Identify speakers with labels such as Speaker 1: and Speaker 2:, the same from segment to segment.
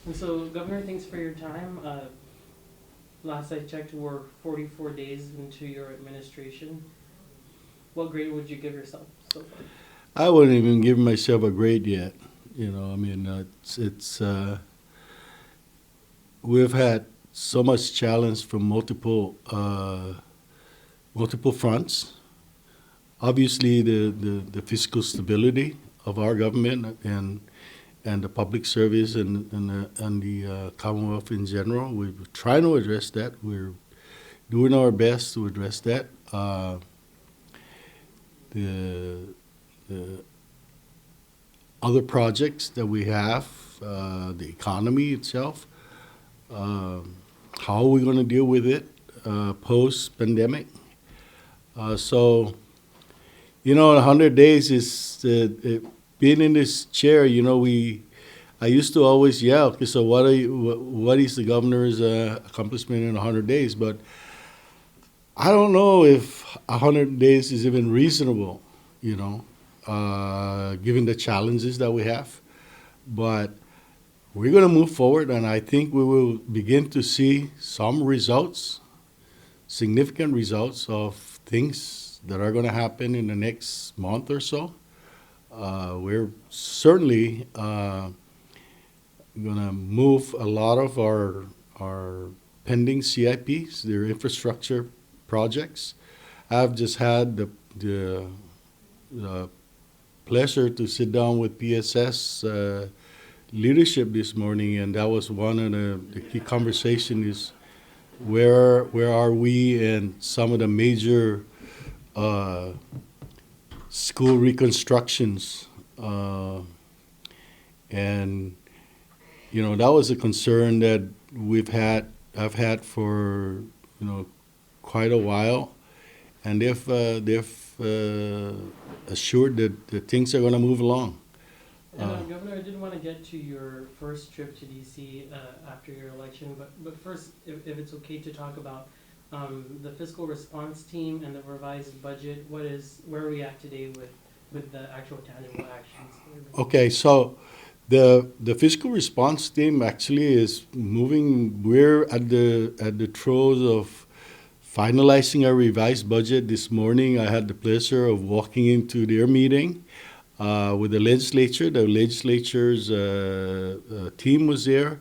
Speaker 1: And so, Governor, thanks for your time. Last I checked, we're 44 days into your administration. What grade would you give yourself so far?
Speaker 2: I wouldn't even give myself a grade yet. I mean, we've had so much challenge from multiple fronts. Obviously, the fiscal stability of our government and the public service and the Commonwealth in general. We're trying to address that. We're doing our best to address that. The other projects that we have, the economy itself, how are we going to deal with it post-pandemic? So, 100 days is being in this chair. I used to always yell. Okay, so what is the governor's accomplishment in 100 days? But I don't know if 100 days is even reasonable. Given the challenges that we have. But we're going to move forward, and I think we will begin to see some results, significant results of things that are going to happen in the next month or so. We're certainly going to move a lot of our pending CIPs, their infrastructure projects. I've just had the pleasure to sit down with PSS leadership this morning, and that was one of the key conversation is where are we in some of the major school reconstructions, and that was a concern that I've had for quite a while, and they've assured that things are going to move along.
Speaker 1: And Governor, I did want to get to your first trip to DC after your election, but first, if it's okay to talk about the fiscal response team and the revised budget, where are we at today with the actual tangible actions?
Speaker 2: Okay, so the fiscal response team actually is moving. We're at the throes of finalizing our revised budget. This morning, I had the pleasure of walking into their meeting with the legislature. The legislature's team was there,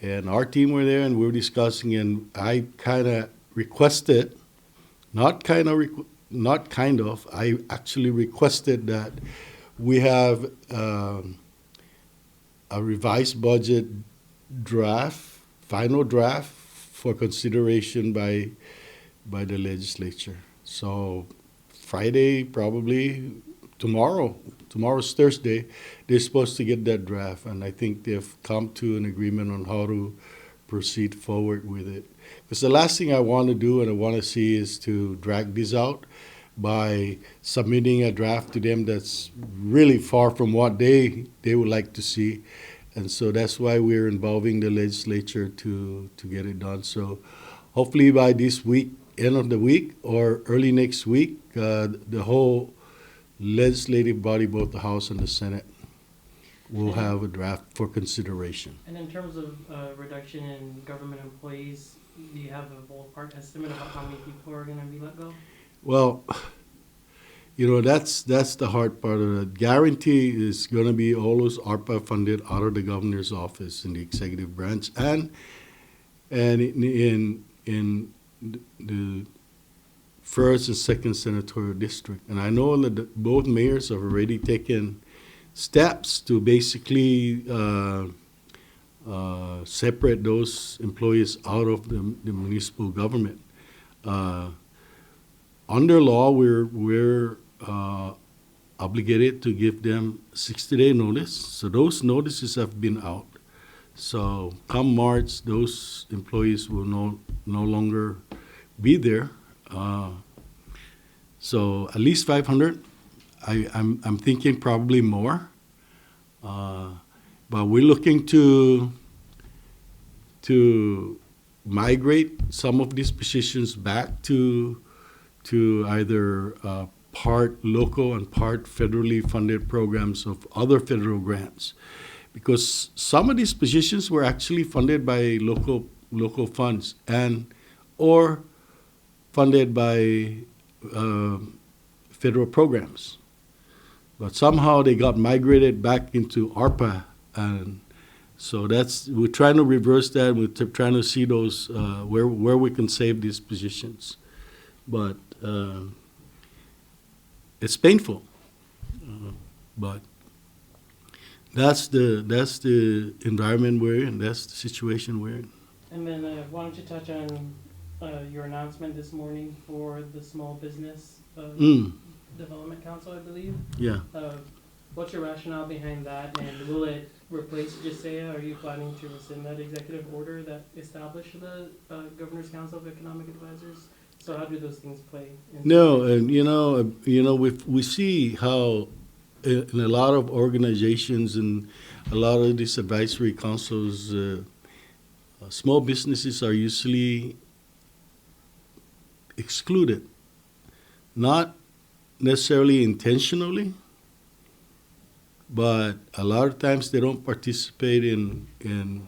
Speaker 2: and our team were there, and we were discussing. And I kind of requested, I actually requested that we have a revised budget draft, final draft for consideration by the legislature. So Friday, probably tomorrow's Thursday, they're supposed to get that draft, and I think they've come to an agreement on how to proceed forward with it. Because the last thing I want to do and I want to see is to drag this out by submitting a draft to them that's really far from what they would like to see. And so that's why we're involving the legislature to get it done. So hopefully by this week, end of the week or early next week, the whole legislative body, both the House and the Senate, will have a draft for consideration.
Speaker 1: And in terms of reduction in government employees, do you have a ballpark estimate about how many people are going to be let go?
Speaker 2: Well, that's the hard part of it. Guarantee is going to be all those ARPA funded out of the governor's office in the executive branch and in the first and second senatorial district. And I know that both mayors have already taken steps to basically separate those employees out of the municipal government. Under law, we're obligated to give them 60-day notice. So those notices have been out. So come March, those employees will no longer be there. So at least 500. I'm thinking probably more. But we're looking to migrate some of these positions back to either part local and part federally funded programs of other federal grants. because some of these positions were actually funded by local funds and or funded by federal programs. But somehow they got migrated back into ARPA, and so we're trying to reverse that. We're trying to see those where we can save these positions, but it's painful. But that's the environment we're in. That's the situation we're in.
Speaker 1: And then why don't you touch on your announcement this morning for the Small Business Development Council, I believe?
Speaker 2: Yeah.
Speaker 1: What's your rationale behind that, and will it replace GISEA? Are you planning to rescind that executive order that established the Governor's Council of Economic Advisors? So how do those things play?
Speaker 2: No, and we see how in a lot of organizations and a lot of these advisory councils, small businesses are usually excluded, not necessarily intentionally, but a lot of times they don't participate in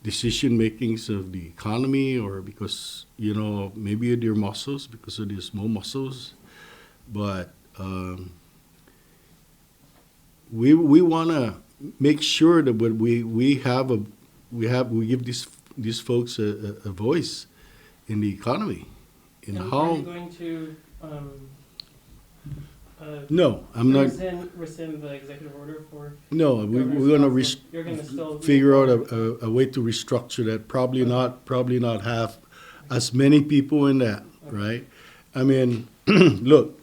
Speaker 2: decision makings of the economy, or because maybe their muscles, because of their small muscles, but we want to make sure that when we give these folks a voice in the economy.
Speaker 1: And are you going to
Speaker 2: no, I'm not.
Speaker 1: Rescind the executive order for?
Speaker 2: No, we're going to
Speaker 1: You're going to still
Speaker 2: figure out a way to restructure that. Probably not have as many people in that, right? I mean, look,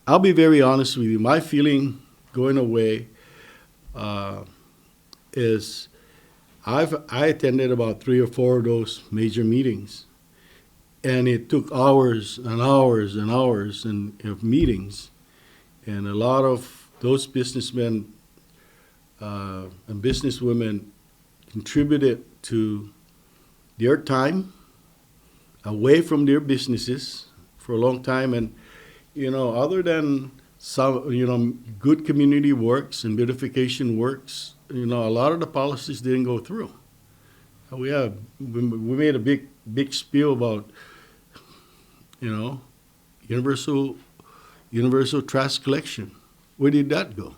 Speaker 2: I'll be very honest with you. My feeling going away is I attended about 3 or 4 of those major meetings. And it took hours and hours and hours of meetings. And a lot of those businessmen and businesswomen contributed to their time away from their businesses for a long time. And, other than some, good community works and beautification works, a lot of the policies didn't go through. We made a big spiel about universal trash collection. Where did that go?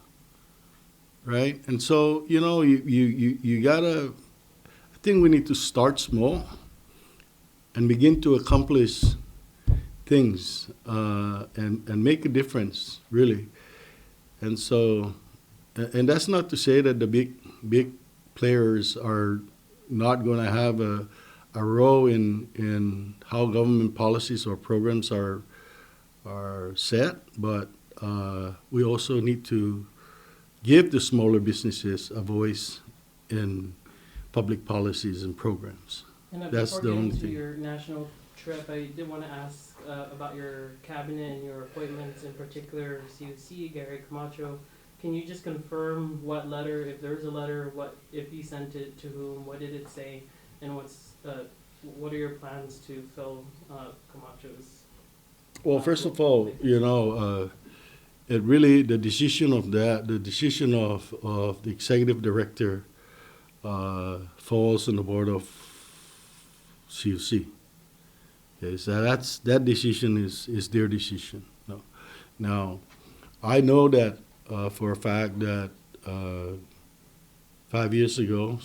Speaker 2: Right? And so, you gotta, I think we need to start small and begin to accomplish things and make a difference, really. And so, and that's not to say that the big players are not going to have a role in how government policies or programs are set, but we also need to give the smaller businesses a voice in public policies and programs.
Speaker 1: And
Speaker 2: that's the only thing.
Speaker 1: Your national trip, I did want to ask about your cabinet and your appointments, in particular CUC, Gary Camacho. Can you just confirm what letter, if there's a letter, if you sent it to whom, what did it say, and what are your plans to fill Camacho's?
Speaker 2: Well, first of all, it really, the decision of the executive director falls on the board of CUC. Okay, so that decision is their decision. No. Now, I know that for a fact that 6 years ago,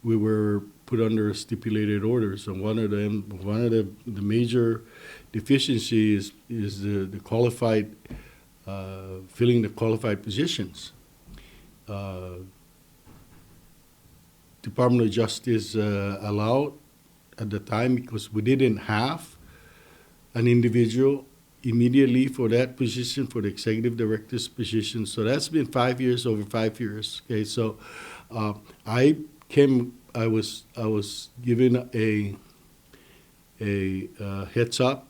Speaker 2: we were put under stipulated orders, and one of the major deficiencies is the qualified filling the qualified positions. Department of Justice allowed at the time, because we didn't have an individual immediately for that position, for the executive director's position. So that's been 5 years, over 5 years. Okay, so I was given a heads up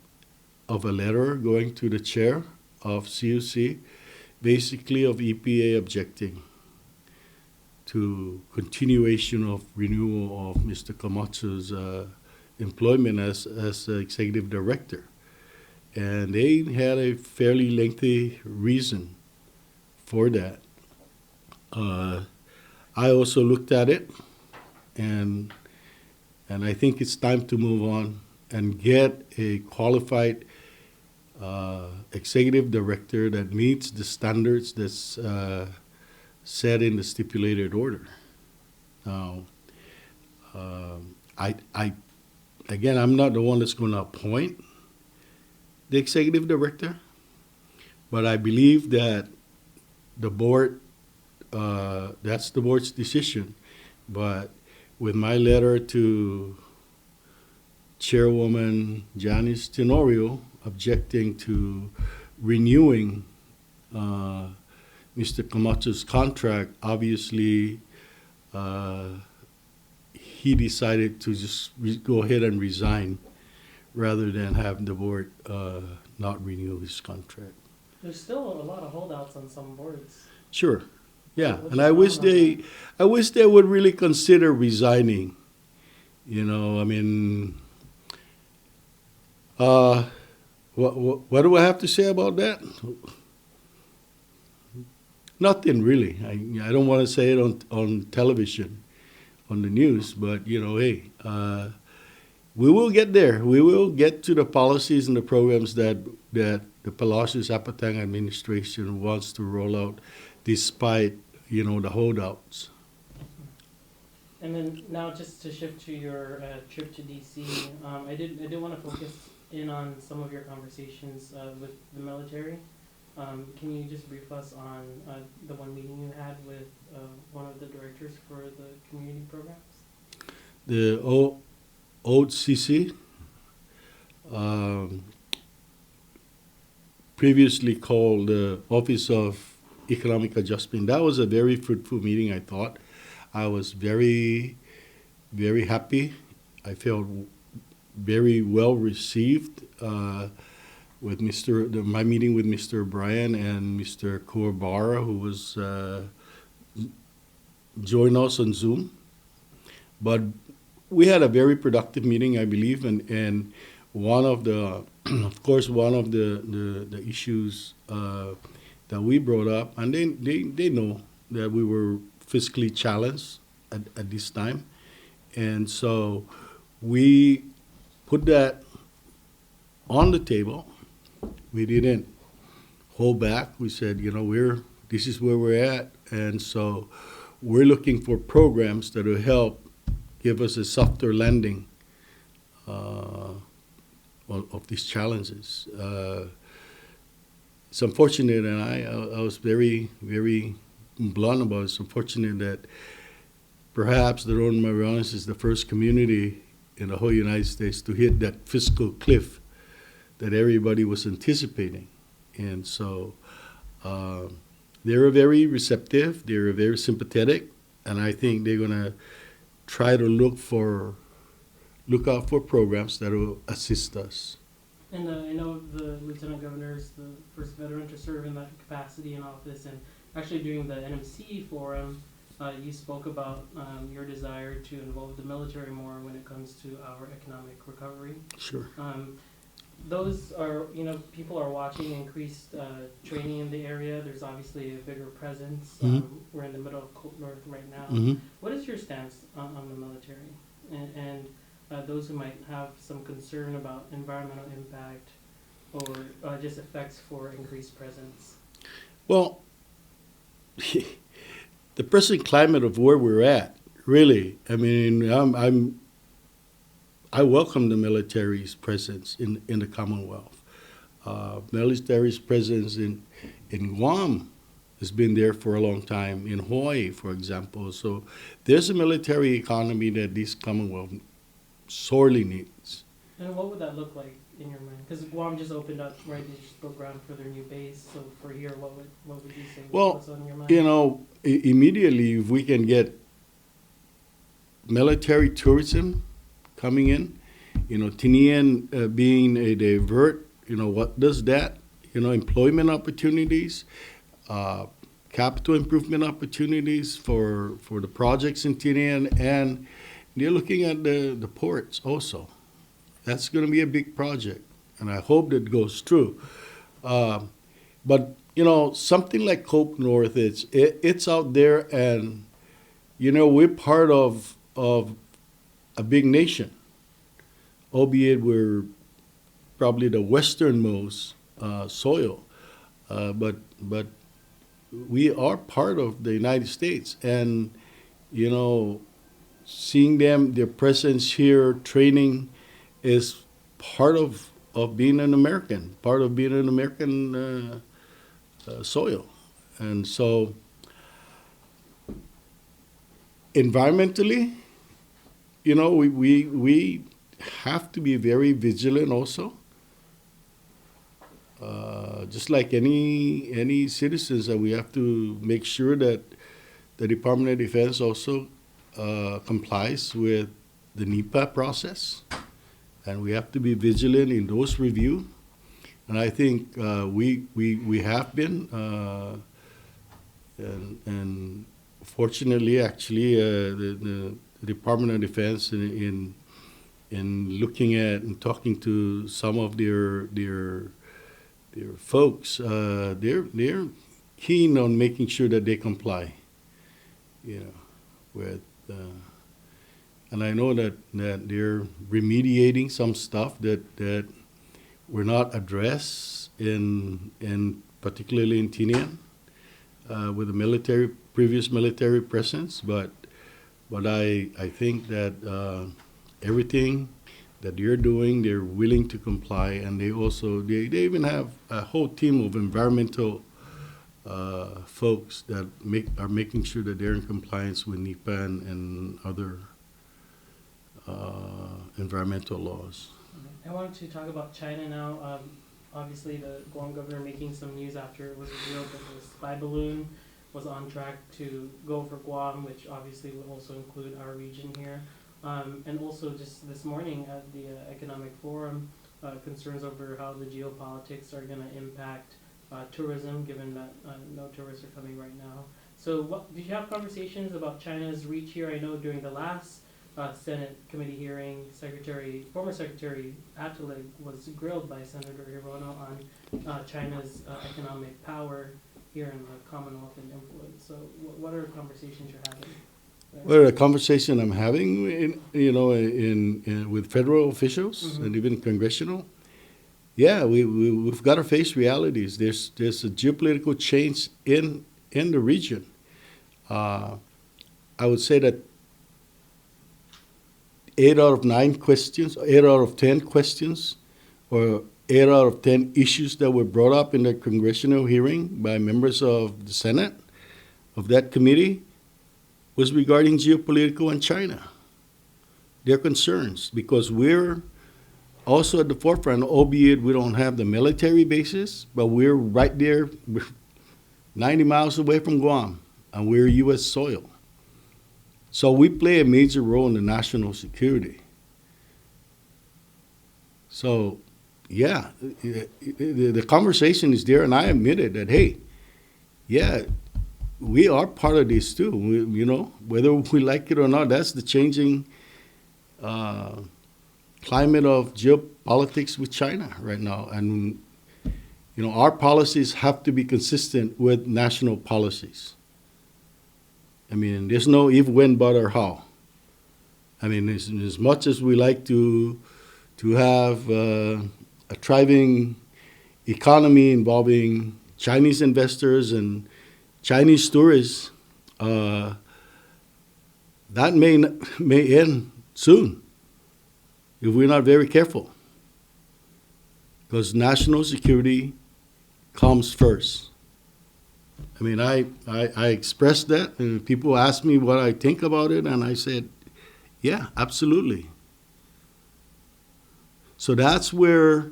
Speaker 2: of a letter going to the chair of CUC, basically of EPA objecting to continuation of renewal of Mr. Camacho's employment as executive director. And they had a fairly lengthy reason for that. I also looked at it, and I think it's time to move on and get a qualified executive director that meets the standards that's set in the stipulated order. Now, again, I'm not the one that's going to appoint the executive director, but I believe that the board, that's the board's decision. But with my letter to Chairwoman Janice Tenorio objecting to renewing Mr. Camacho's contract, obviously he decided to just go ahead and resign rather than have the board not renew his contract.
Speaker 1: There's still a lot of holdouts on some boards.
Speaker 2: Sure, yeah,
Speaker 1: What's
Speaker 2: and I wish
Speaker 1: going on
Speaker 2: I wish they would really consider resigning. You know, I mean, what do I have to say about that? Nothing really. I don't want to say it on television, on the news, but you know, hey, we will get there. We will get to the policies and the programs that the Palacios Apatang administration wants to roll out, despite the holdouts.
Speaker 1: And then now, just to shift to your trip to DC, I did want to focus in on some of your conversations with the military. Can you just brief us on the one meeting you had with one of the directors for the community programs?
Speaker 2: The OCC, previously called the Office of Economic Adjustment. That was a very fruitful meeting, I thought. I was very, very happy. I felt very well received with my meeting with Mr. Brian and Mr. Kurbara, who was joined us on Zoom. But we had a very productive meeting, I believe, and one of the, of course, one of the issues that we brought up, and they know that we were fiscally challenged at this time, and so we put that on the table. We didn't hold back. We said, this is where we're at, and so we're looking for programs that will help give us a softer landing of these challenges. It's unfortunate, and I was very, very blunt about it. It's unfortunate that perhaps the Northern Marianas is the first community in the whole United States to hit that fiscal cliff that everybody was anticipating. And so they were very receptive, they were very sympathetic, and I think they're going to try to look out for programs that will assist us.
Speaker 1: And I know the Lieutenant Governor is the first veteran to serve in that capacity in office, and actually during the NMC forum, you spoke about your desire to involve the military more when it comes to our economic recovery.
Speaker 2: Sure.
Speaker 1: Those are, people are watching increased training in the area. There's obviously a bigger presence. We're in the middle of Cold North right now.
Speaker 2: Mm-hmm.
Speaker 1: What is your stance on the military and those who might have some concern about environmental impact or just effects for increased presence?
Speaker 2: Well, the present climate of where we're at, really, I mean, I welcome the military's presence in the Commonwealth. Military's presence in Guam has been there for a long time, in Hawaii, for example. So there's a military economy that this Commonwealth sorely needs.
Speaker 1: And what would that look like in your mind? Because Guam just opened up, right? They just broke ground for their new base. So for here, what would you say?
Speaker 2: Well,
Speaker 1: what's on your mind?
Speaker 2: Immediately, if we can get military tourism coming in, Tinian being a divert, what does that? Employment opportunities, capital improvement opportunities for the projects in Tinian, and they're looking at the ports also. That's going to be a big project. and I hope that goes through. But something like Cope North, it's out there, and we're part of a big nation, albeit we're probably the westernmost soil, but we are part of the United States, and seeing their presence here, training, is part of being an American, part of being an American soil. And so environmentally, we have to be very vigilant also. Just like any citizens, that we have to make sure that the Department of Defense also complies with the NEPA process, and we have to be vigilant in those review. And I think we have been, and fortunately, actually, the Department of Defense in looking at and talking to some of their folks, they're keen on making sure that they comply, with. And I know that they're remediating some stuff that were not addressed in particularly in Tinian, with the previous military presence. But I think that everything that they're doing, they're willing to comply, and they even have a whole team of environmental folks that are making sure that they're in compliance with NEPA and other environmental laws.
Speaker 1: I wanted to talk about China now. Obviously, the Guam governor making some news after it was revealed that the spy balloon was on track to go for Guam, which obviously would also include our region here. And also just this morning at the Economic Forum, concerns over how the geopolitics are going to impact tourism, given that no tourists are coming right now. So did you have conversations about China's reach here? I know during the last Senate committee hearing, former Secretary Atalig was grilled by Senator Hirono on China's economic power here in the Commonwealth and influence. So what are the conversations you're having?
Speaker 2: Well, a conversation I'm having, with federal officials, mm-hmm. and even congressional. Yeah, we've got to face realities. There's a geopolitical change in the region. I would say that 8 out of 10 questions, or 8 out of 10 issues that were brought up in the congressional hearing by members of the Senate, of that committee, was regarding geopolitical and China. Their concerns, because we're also at the forefront, albeit we don't have the military bases, but we're right there, we're 90 miles away from Guam, and we're U.S. soil. So we play a major role in the national security. So, yeah, the conversation is there, and I admitted that, hey, yeah, we are part of this too. Whether we like it or not, that's the changing climate of geopolitics with China right now. And, our policies have to be consistent with national policies. I mean, there's no if, when, but, or how. I mean, as much as we like to have a thriving economy involving Chinese investors and Chinese tourists, that may end soon if we're not very careful. Because national security comes first. I mean, I expressed that, and people asked me what I think about it, and I said, yeah, absolutely. So that's where,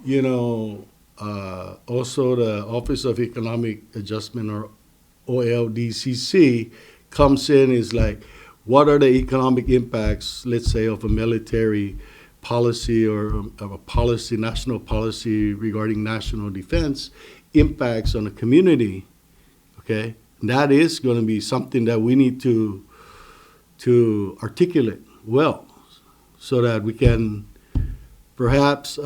Speaker 2: also the Office of Economic Adjustment, or OLDCC, comes in, is like, what are the economic impacts, let's say, of a military policy or of a policy, national policy regarding national defense, impacts on the community, okay? And that is going to be something that we need to articulate well, so that we can perhaps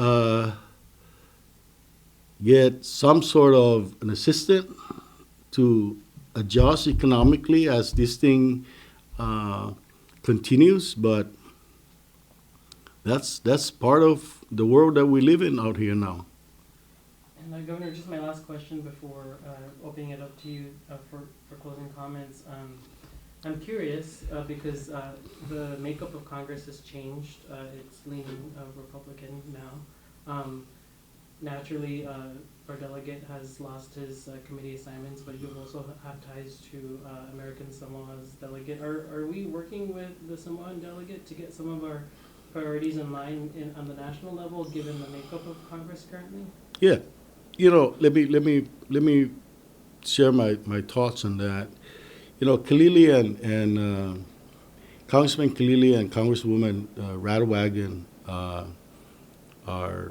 Speaker 2: get some sort of an assistant to adjust economically as this thing continues. But that's part of the world that we live in out here now.
Speaker 1: And Governor, just my last question before opening it up to you for closing comments. I'm curious because the makeup of Congress has changed. It's leaning Republican now. Naturally, our delegate has lost his committee assignments, but you also have ties to American Samoa's delegate. Are we working with the Samoan delegate to get some of our priorities in line on the national level, given the makeup of Congress currently?
Speaker 2: Yeah, let me share my thoughts on that. Kalili and Congressman Kalili and Congresswoman Rattlewagon are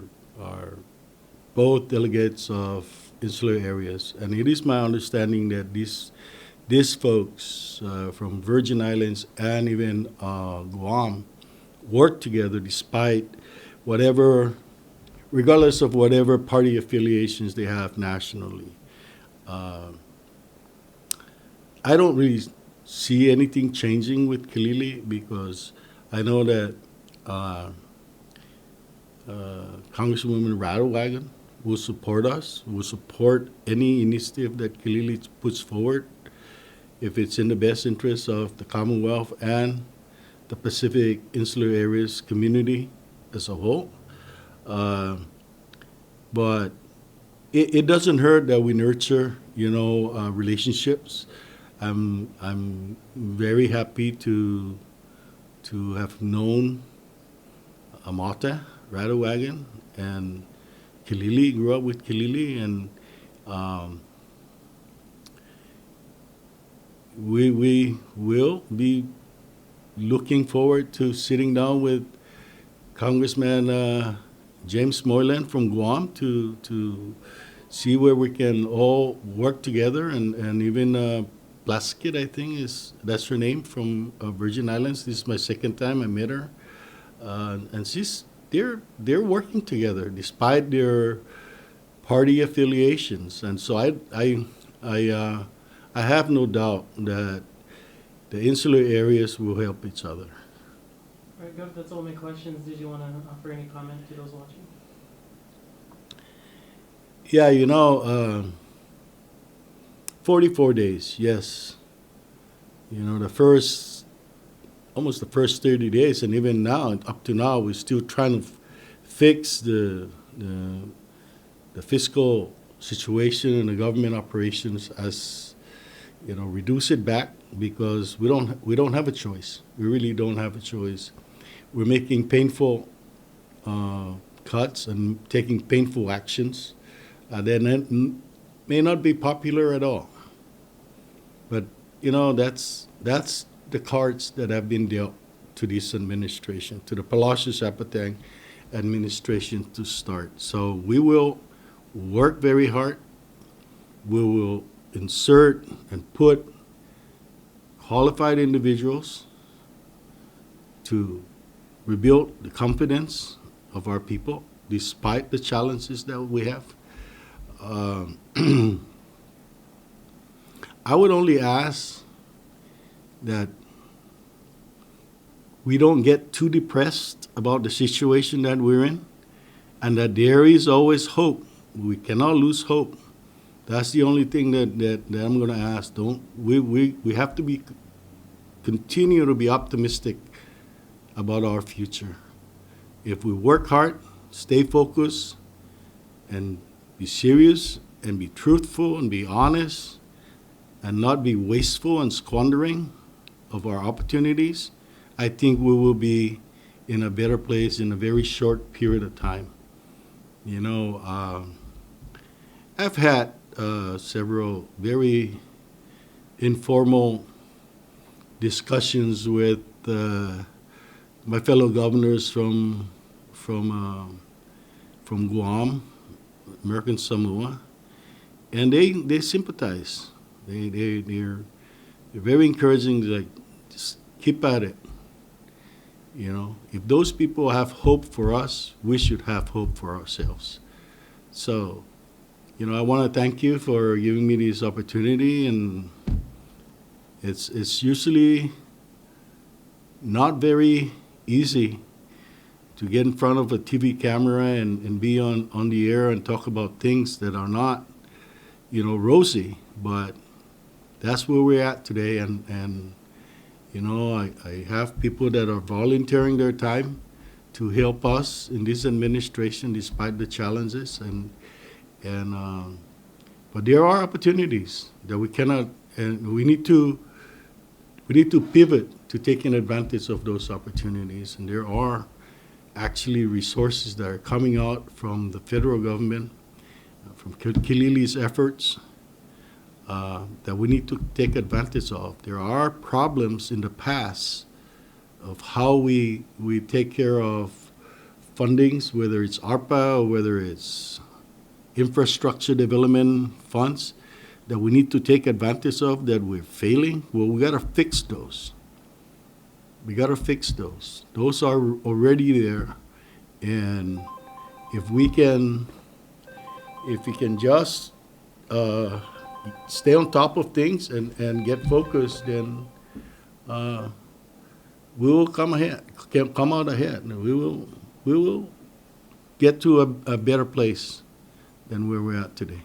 Speaker 2: both delegates of insular areas, and it is my understanding that these folks from Virgin Islands and even Guam work together despite regardless of whatever party affiliations they have nationally. I don't really see anything changing with Kalili because I know that Congresswoman Rattlewagon will support us, will support any initiative that Kalili puts forward if it's in the best interest of the Commonwealth and the Pacific Insular Areas community as a whole. But it doesn't hurt that we nurture, relationships. I'm very happy to have known Amata Rattlewagon and Kalili, grew up with Kalili, and we will be looking forward to sitting down with Congressman James Moylan from Guam to see where we can all work together, and even Plaskett, I think that's her name, from Virgin Islands. This is my second time I met her, and they're working together despite their party affiliations, and so I have no doubt that the insular areas will help each other.
Speaker 1: All right, Gov, that's all my questions. Did you want to offer any comment to those watching?
Speaker 2: Yeah, 44 days, yes. Almost the first 30 days, and even now, up to now, we're still trying to fix the fiscal situation and the government operations, as reduce it back, because we don't have a choice. We really don't have a choice. We're making painful cuts and taking painful actions that may not be popular at all. But that's the cards that have been dealt to this administration, to the Palacios-Zapatang administration to start. So we will work very hard. We will insert and put qualified individuals to rebuild the confidence of our people despite the challenges that we have. I would only ask that we don't get too depressed about the situation that we're in, and that there is always hope. We cannot lose hope. That's the only thing that I'm going to ask. We have to continue to be optimistic about our future. If we work hard, stay focused, and be serious, and be truthful, and be honest, and not be wasteful and squandering of our opportunities, I think we will be in a better place in a very short period of time. I've had several very informal discussions with my fellow governors from Guam, American Samoa, and they sympathize. They're very encouraging. Like, just keep at it. You know, if those people have hope for us, we should have hope for ourselves. So, you know, I want to thank you for giving me this opportunity, and it's usually not very easy to get in front of a TV camera and be on the air and talk about things that are not, you know, rosy, but that's where we're at today. And you know, I have people that are volunteering their time to help us in this administration despite the challenges, but there are opportunities that we cannot, and we need to pivot to taking advantage of those opportunities. And there are actually resources that are coming out from the federal government, from Kilili's efforts, that we need to take advantage of. There are problems in the past of how we take care of fundings, whether it's ARPA or whether it's infrastructure development funds, that we need to take advantage of, that we're failing. Well, we got to fix those. We got to fix those. Those are already there, and if we can just stay on top of things and get focused, then we will come out ahead. We will get to a better place than where we're at today.